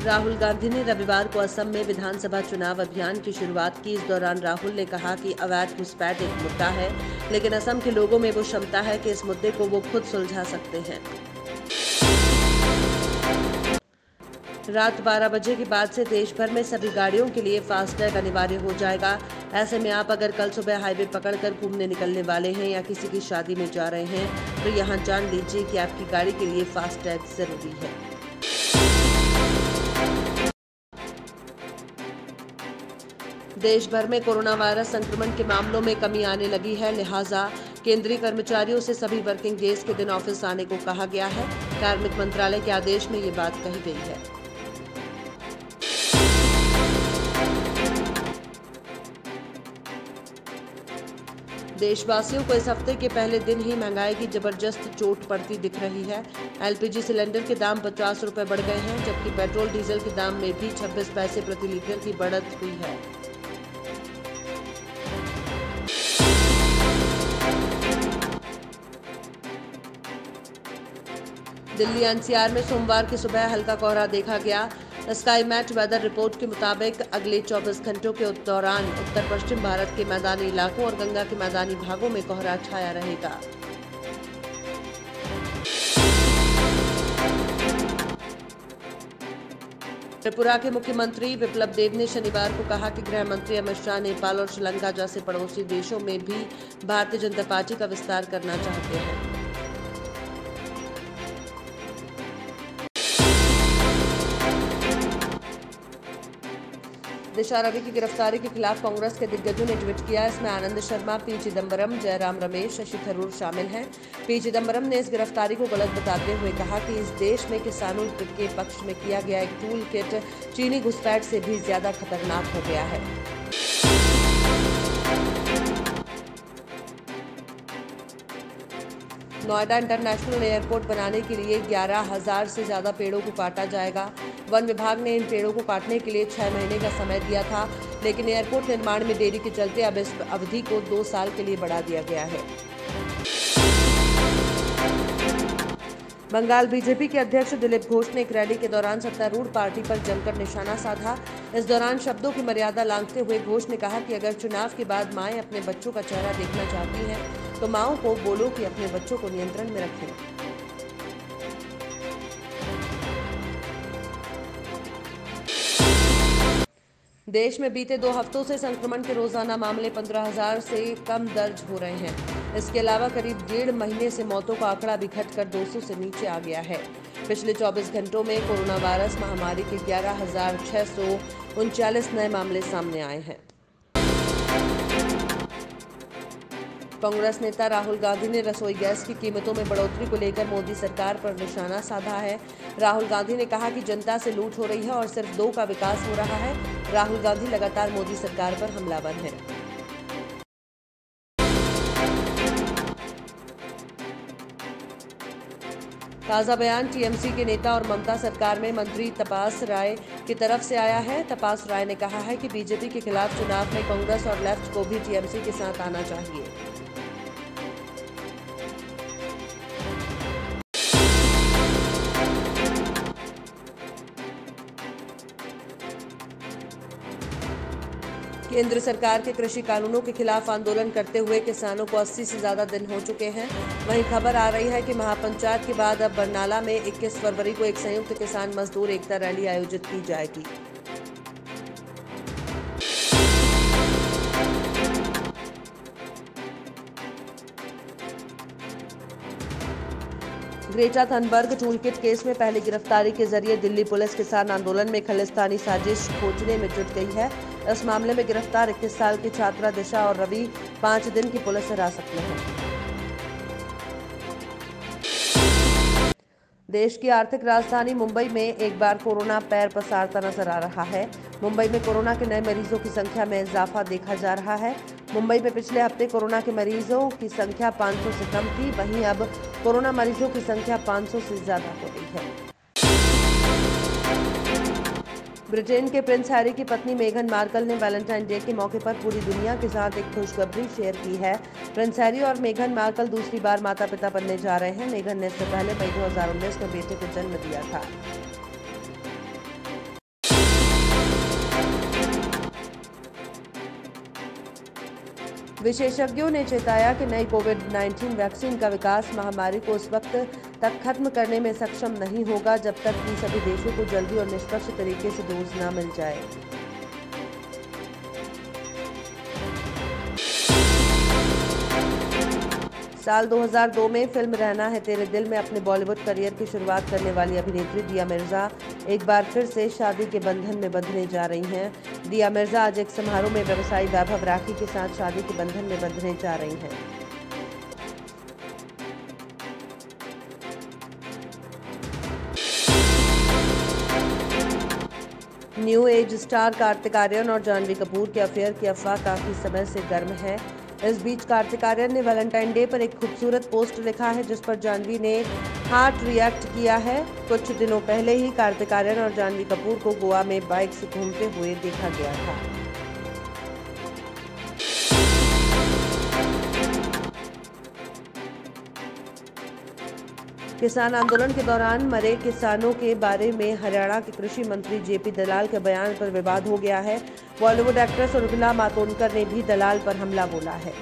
राहुल गांधी ने रविवार को असम में विधानसभा चुनाव अभियान की शुरुआत की। इस दौरान राहुल ने कहा कि अवैध घुसपैठ एक मुद्दा है, लेकिन असम के लोगों में वो क्षमता है कि इस मुद्दे को वो खुद सुलझा सकते हैं। रात 12 बजे के बाद से देश भर में सभी गाड़ियों के लिए फास्टैग अनिवार्य हो जाएगा। ऐसे में आप अगर कल सुबह हाईवे पकड़कर घूमने निकलने वाले हैं या किसी की शादी में जा रहे हैं, तो यहां जान लीजिए कि आपकी गाड़ी के लिए फास्टैग जरूरी है। देश भर में कोरोना वायरस संक्रमण के मामलों में कमी आने लगी है, लिहाजा केंद्रीय कर्मचारियों से सभी वर्किंग डेज के दिन ऑफिस आने को कहा गया है। कार्मिक मंत्रालय के आदेश में ये बात कही गई है। देशवासियों को इस हफ्ते के पहले दिन ही महंगाई की जबरदस्त चोट पड़ती दिख रही है। एलपीजी सिलेंडर के दाम 50 रुपए बढ़ गए हैं, जबकि पेट्रोल डीजल के दाम में भी 26 पैसे प्रति लीटर की बढ़त हुई है। दिल्ली एनसीआर में सोमवार की सुबह हल्का कोहरा देखा गया। स्काई मैट वेदर रिपोर्ट के मुताबिक अगले 24 घंटों के दौरान उत्तर पश्चिम भारत के मैदानी इलाकों और गंगा के मैदानी भागों में कोहरा छाया रहेगा। त्रिपुरा के मुख्यमंत्री विप्लव देव ने शनिवार को कहा कि गृह मंत्री अमित शाह नेपाल और श्रीलंका जैसे पड़ोसी देशों में भी भारतीय जनता पार्टी का विस्तार करना चाहते हैं। दिशा रवि की गिरफ्तारी के खिलाफ कांग्रेस के दिग्गजों ने ट्वीट किया। इसमें आनंद शर्मा, पी चिदम्बरम, जयराम रमेश, शशि थरूर शामिल हैं। पी चिदम्बरम ने इस गिरफ्तारी को गलत बताते हुए कहा कि इस देश में किसानों के पक्ष में किया गया एक टूल किट चीनी घुसपैठ से भी ज्यादा खतरनाक हो गया है। नोएडा इंटरनेशनल एयरपोर्ट बनाने के लिए 11,000 से ज्यादा पेड़ों को काटा जाएगा। वन विभाग ने इन पेड़ों को काटने के लिए 6 महीने का समय दिया था, लेकिन एयरपोर्ट निर्माण में देरी के चलते अब इस अवधि को 2 साल के लिए बढ़ा दिया गया है। बंगाल बीजेपी के अध्यक्ष दिलीप घोष ने एक रैली के दौरान सत्तारूढ़ पार्टी पर जमकर निशाना साधा। इस दौरान शब्दों की मर्यादा लांघते हुए घोष ने कहा कि अगर चुनाव के बाद माएं अपने बच्चों का चेहरा देखना चाहती हैं, तो माओं को बोलो कि अपने बच्चों को नियंत्रण में रखें। देश में बीते 2 हफ्तों से संक्रमण के रोजाना मामले 15,000 से कम दर्ज हो रहे हैं। इसके अलावा करीब 1.5 महीने से मौतों का आंकड़ा भी घटकर 200 से नीचे आ गया है। पिछले 24 घंटों में कोरोना वायरस महामारी के 11,639 नए मामले सामने आए हैं। कांग्रेस नेता राहुल गांधी ने रसोई गैस की कीमतों में बढ़ोतरी को लेकर मोदी सरकार पर निशाना साधा है। राहुल गांधी ने कहा कि जनता से लूट हो रही है और सिर्फ 2 का विकास हो रहा है। राहुल गांधी लगातार मोदी सरकार पर हमलावर हैं। ताजा बयान टीएमसी के नेता और ममता सरकार में मंत्री तपास राय की तरफ से आया है। तपास राय ने कहा है कि बीजेपी के खिलाफ चुनाव में कांग्रेस और लेफ्ट को भी टीएमसी के साथ आना चाहिए। केंद्र सरकार के कृषि कानूनों के खिलाफ आंदोलन करते हुए किसानों को 80 से ज्यादा दिन हो चुके हैं। वहीं खबर आ रही है कि महापंचायत के बाद अब बरनाला में 21 फरवरी को एक संयुक्त किसान मजदूर एकता रैली आयोजित की जाएगी। ग्रेटा थनबर्ग टूलकिट केस में पहली गिरफ्तारी के जरिए दिल्ली पुलिस किसान आंदोलन में खालिस्तानी साजिश खोजने में जुट गई है। इस मामले में गिरफ्तार 21 साल की छात्रा दिशा और रवि 5 दिन की पुलिस हिरासत में हैं। देश की आर्थिक राजधानी मुंबई में एक बार कोरोना पैर पसारता नजर आ रहा है। मुंबई में कोरोना के नए मरीजों की संख्या में इजाफा देखा जा रहा है। मुंबई में पिछले हफ्ते कोरोना के मरीजों की संख्या 500 से कम थी, वहीं अब कोरोना मरीजों की संख्या 500 से ज्यादा हो गई है। ब्रिटेन के प्रिंस हैरी की पत्नी मेघन मार्कल ने वैलेंटाइन डे के मौके पर पूरी दुनिया के साथ एक खुशखबरी शेयर की है। प्रिंस हैरी और मेघन मार्कल दूसरी बार माता पिता बनने जा रहे हैं। मेघन ने इससे पहले मई 2019 में बेटे को जन्म दिया था। विशेषज्ञों ने चेताया कि नई कोविड-19 वैक्सीन का विकास महामारी को उस वक्त तक खत्म करने में सक्षम नहीं होगा जब तक कि सभी देशों को जल्दी और निष्पक्ष तरीके से डोज न मिल जाए। साल 2002 में फिल्म रहना है तेरे दिल में अपने बॉलीवुड करियर की शुरुआत करने वाली अभिनेत्री दिया मिर्जा एक बार फिर से शादी के बंधन में बंधने जा रही हैं। दिया मिर्जा आज एक समारोह में व्यवसायी वैभव राखी के साथ शादी के बंधन में बंधने जा रही हैं। New age star Kartik Aaryan और जाह्नवी कपूर के अफेयर की अफवाह काफी समय से गर्म है। इस बीच कार्तिक आर्यन ने वैलेंटाइन डे पर एक खूबसूरत पोस्ट लिखा है जिस पर जाह्नवी ने हार्ट रिएक्ट किया है। कुछ दिनों पहले ही कार्तिक आर्यन और जाह्नवी कपूर को गोवा में बाइक से घूमते हुए देखा गया था। किसान आंदोलन के दौरान मरे किसानों के बारे में हरियाणा के कृषि मंत्री जेपी दलाल के बयान पर विवाद हो गया है। बॉलीवुड एक्ट्रेस उर्मिला मातोंडकर ने भी दलाल पर हमला बोला है।